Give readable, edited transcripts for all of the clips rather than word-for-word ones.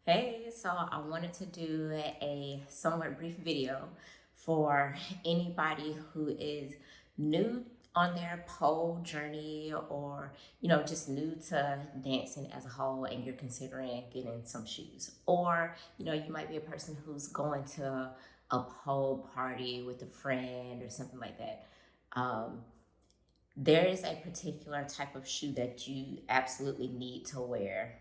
Hey, so I wanted to do a somewhat brief video for anybody who is new on their pole journey or, just new to dancing as a whole and you're considering getting some shoes. Or, you might be a person who's going to a pole party with a friend or something like that. Um, there is a particular type of shoe that you absolutely need to wear,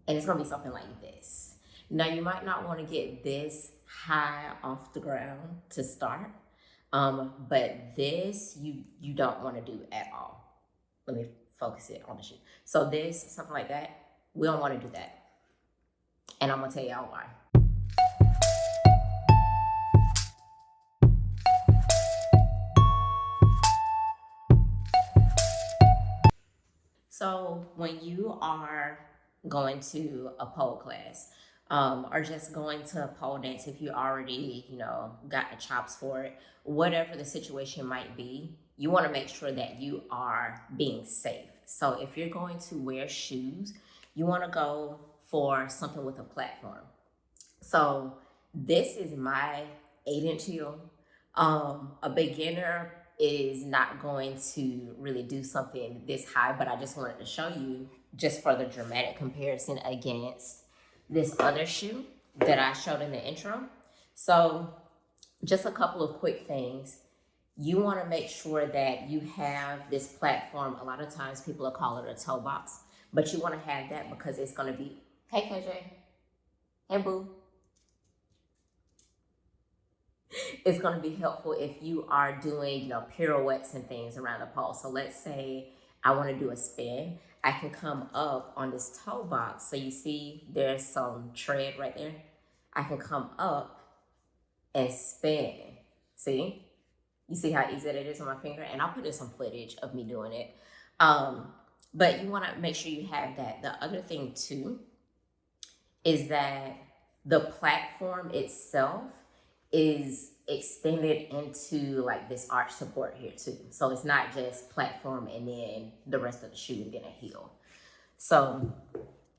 and it's gonna be something like this. Now, you might not want to get this high off the ground to start, but this you don't want to do at all. Let me focus it on the shoe. So this, something like that, we don't want to do that, and I'm gonna tell y'all why. So when you are going to a pole class, or just going to a pole dance, if you already, got the chops for it, whatever the situation might be, you want to make sure that you are being safe. So if you're going to wear shoes, you want to go for something with a platform. So this is my 8-inch heel. A beginner is not going to really do something this high, but I just wanted to show you just for the dramatic comparison against this other shoe that I showed in the intro. So just a couple of quick things. You want to make sure that you have this platform. A lot of times people will call it a toe box, but you want to have that because it's going to be, hey KJ, hey boo, it's going to be helpful if you are doing, pirouettes and things around the pole. So let's say I want to do a spin. I can come up on this toe box. So you see there's some tread right there. I can come up and spin. See? You see how easy that is on my finger? And I'll put in some footage of me doing it. But you want to make sure you have that. The other thing too is that the platform itself is extended into like this arch support here too. So it's not just platform and then the rest of the shoe and then a heel. So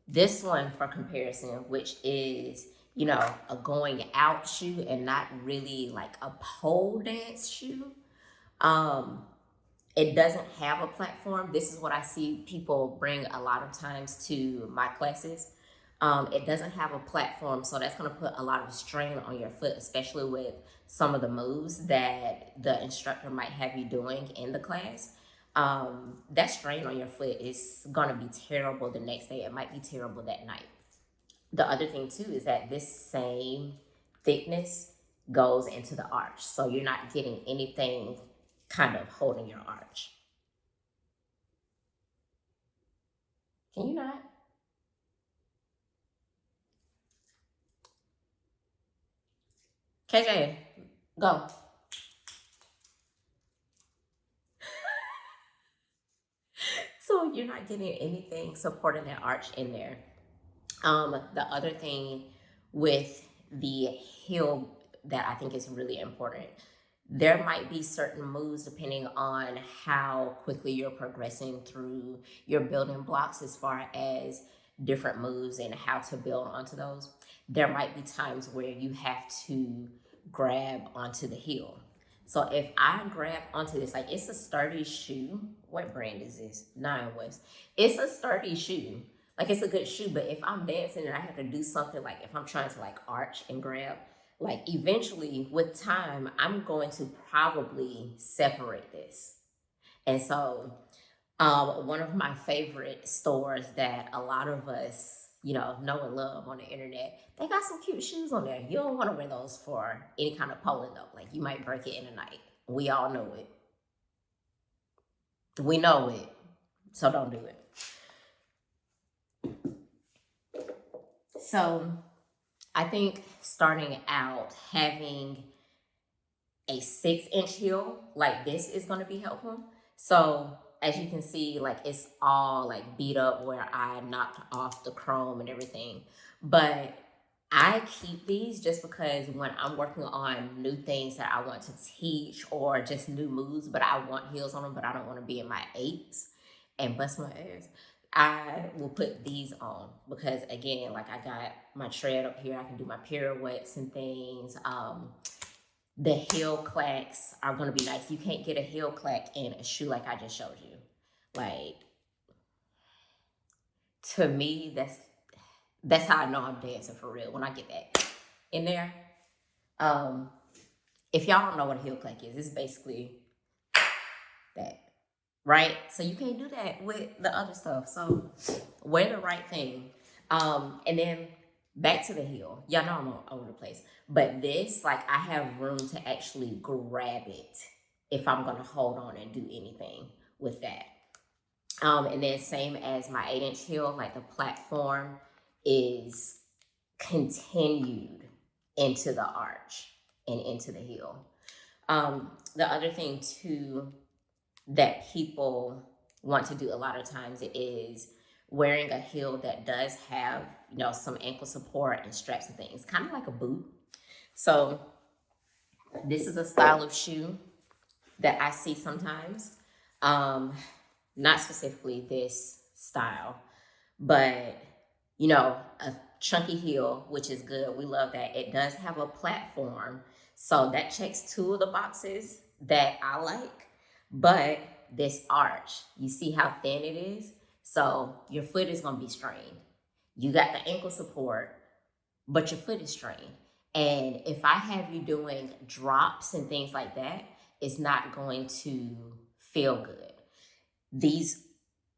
this one for comparison, which is, a going out shoe and not really like a pole dance shoe. It doesn't have a platform. This is what I see people bring a lot of times to my classes. It doesn't have a platform, so that's going to put a lot of strain on your foot, especially with some of the moves that the instructor might have you doing in the class. That strain on your foot is going to be terrible the next day. It might be terrible that night. The other thing too is that this same thickness goes into the arch, so you're not getting anything kind of holding your arch. Can you not? KJ, go. So you're not getting anything supporting that arch in there. The other thing with the heel that I think is really important, there might be certain moves depending on how quickly you're progressing through your building blocks as far as different moves and how to build onto those. There might be times where you have to grab onto the heel. So if I grab onto this, like it's a sturdy shoe. What brand is this? Nine West. It's a sturdy shoe. Like it's a good shoe, but if I'm dancing and I have to do something, like if I'm trying to like arch and grab, like eventually with time, I'm going to probably separate this. And so one of my favorite stores that a lot of us, know and love on the internet, they got some cute shoes on there. You don't want to wear those for any kind of polling though. Like you might break it in a night. We all know it. We know it. So don't do it. So I think starting out having a 6-inch heel like this is going to be helpful. So as you can see, like it's all like beat up where I knocked off the chrome and everything. But I keep these just because when I'm working on new things that I want to teach or just new moves, but I want heels on them, but I don't want to be in my 8s and bust my ass. I will put these on because again, like I got my tread up here. I can do my pirouettes and things. The heel clacks are gonna be nice. You can't get a heel clack in a shoe like I just showed you. Like, to me, that's how I know I'm dancing for real when I get that in there. Um, if y'all don't know what a heel clack is, it's basically that, right? So you can't do that with the other stuff. So wear the right thing. And then back to the heel. Y'all know I'm all over the place. But this, like, I have room to actually grab it if I'm gonna hold on and do anything with that. And then same as my 8-inch heel, like the platform is continued into the arch and into the heel. The other thing too that people want to do a lot of times is wearing a heel that does have, you know, some ankle support and straps and things, kind of like a boot. So this is a style of shoe that I see sometimes. Not specifically this style, but you know, a chunky heel, which is good. We love that. It does have a platform. So that checks 2 of the boxes that I like. But this arch, you see how thin it is? So your foot is going to be strained. You got the ankle support, but your foot is strained. And if I have you doing drops and things like that, it's not going to feel good. These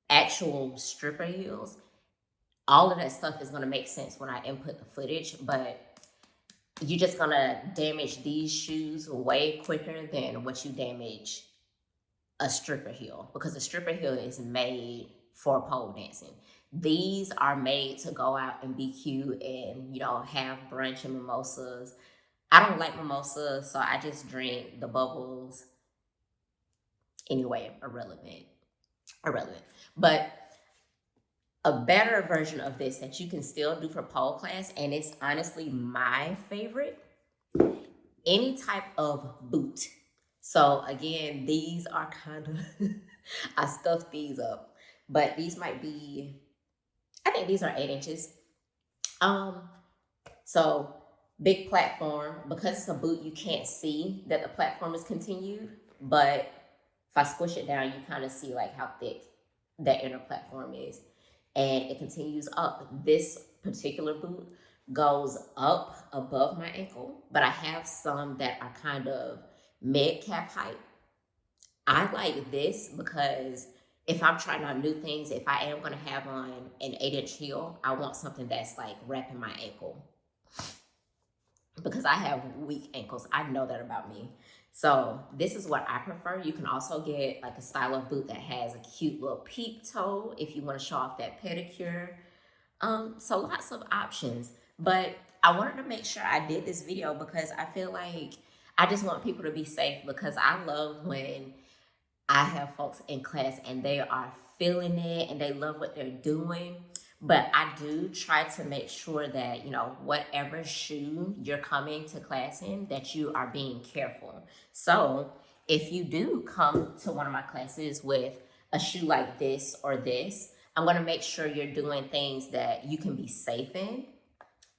actual stripper heels, all of that stuff is going to make sense when I input the footage, but you're just going to damage these shoes way quicker than what you damage a stripper heel, because a stripper heel is made for pole dancing. These are made to go out and be cute and, you know, have brunch and mimosas. I don't like mimosas, so I just drink the bubbles. Anyway, irrelevant. But a better version of this that you can still do for pole class, and it's honestly my favorite, any type of boot. So again, these are kind of, I stuffed these up, but these might be, I think these are 8 inches. So big platform. Because it's a boot, you can't see that the platform is continued, but if I squish it down, you kind of see like how thick that inner platform is. And it continues up. This particular boot goes up above my ankle, but I have some that are kind of mid-calf height. I like this because if I'm trying out new things, if I am going to have on an 8-inch heel, I want something that's like wrapping my ankle, because I have weak ankles. I know that about me. So this is what I prefer. You can also get like a style of boot that has a cute little peep toe if you want to show off that pedicure. So lots of options. But I wanted to make sure I did this video because I feel like I just want people to be safe, because I love when I have folks in class and they are feeling it and they love what they're doing. But I do try to make sure that, you know, whatever shoe you're coming to class in, that you are being careful. So if you do come to one of my classes with a shoe like this or this, I'm going to make sure you're doing things that you can be safe in.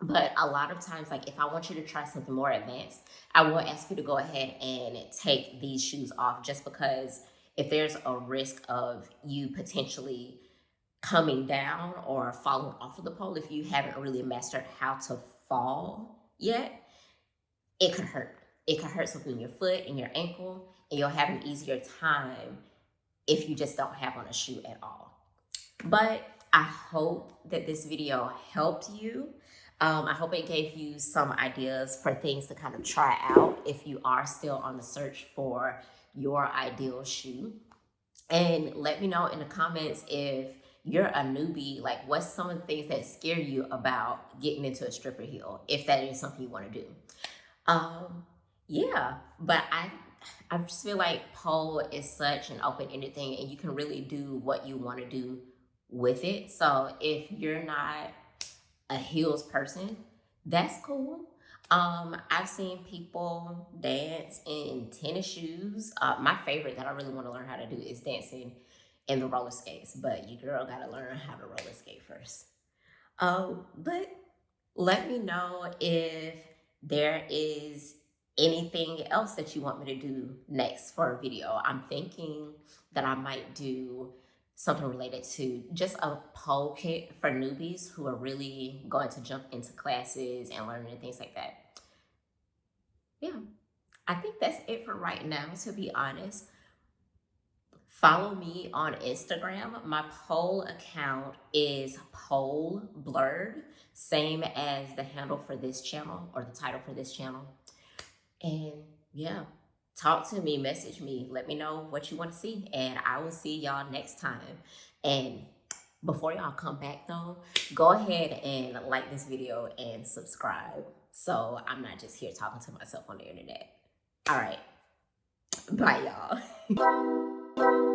But a lot of times, like if I want you to try something more advanced, I will ask you to go ahead and take these shoes off, just because if there's a risk of you potentially coming down or falling off of the pole, if you haven't really mastered how to fall yet, it could hurt. It could hurt something in your foot and your ankle, and you'll have an easier time if you just don't have on a shoe at all. But I hope that this video helped you. I hope it gave you some ideas for things to kind of try out if you are still on the search for your ideal shoe. And let me know in the comments if you're a newbie, like what's some of the things that scare you about getting into a stripper heel, if that is something you want to do. Yeah, but I just feel like pole is such an open-ended thing, and you can really do what you want to do with it. So if you're not a heels person, that's cool. I've seen people dance in tennis shoes. My favorite that I really want to learn how to do is dancing in the roller skates, but your girl gotta learn how to roller skate first. But let me know if there is anything else that you want me to do next for a video. I'm thinking that I might do something related to just a pole kit for newbies who are really going to jump into classes and learning and things like that. Yeah, I think that's it for right now, to be honest. Follow me on Instagram. My pole account is pole blurred, same as the handle for this channel or the title for this channel. And yeah, talk to me, message me, let me know what you want to see, and I will see y'all next time. And before y'all come back though, go ahead and like this video and subscribe, so I'm not just here talking to myself on the internet. All right, bye y'all.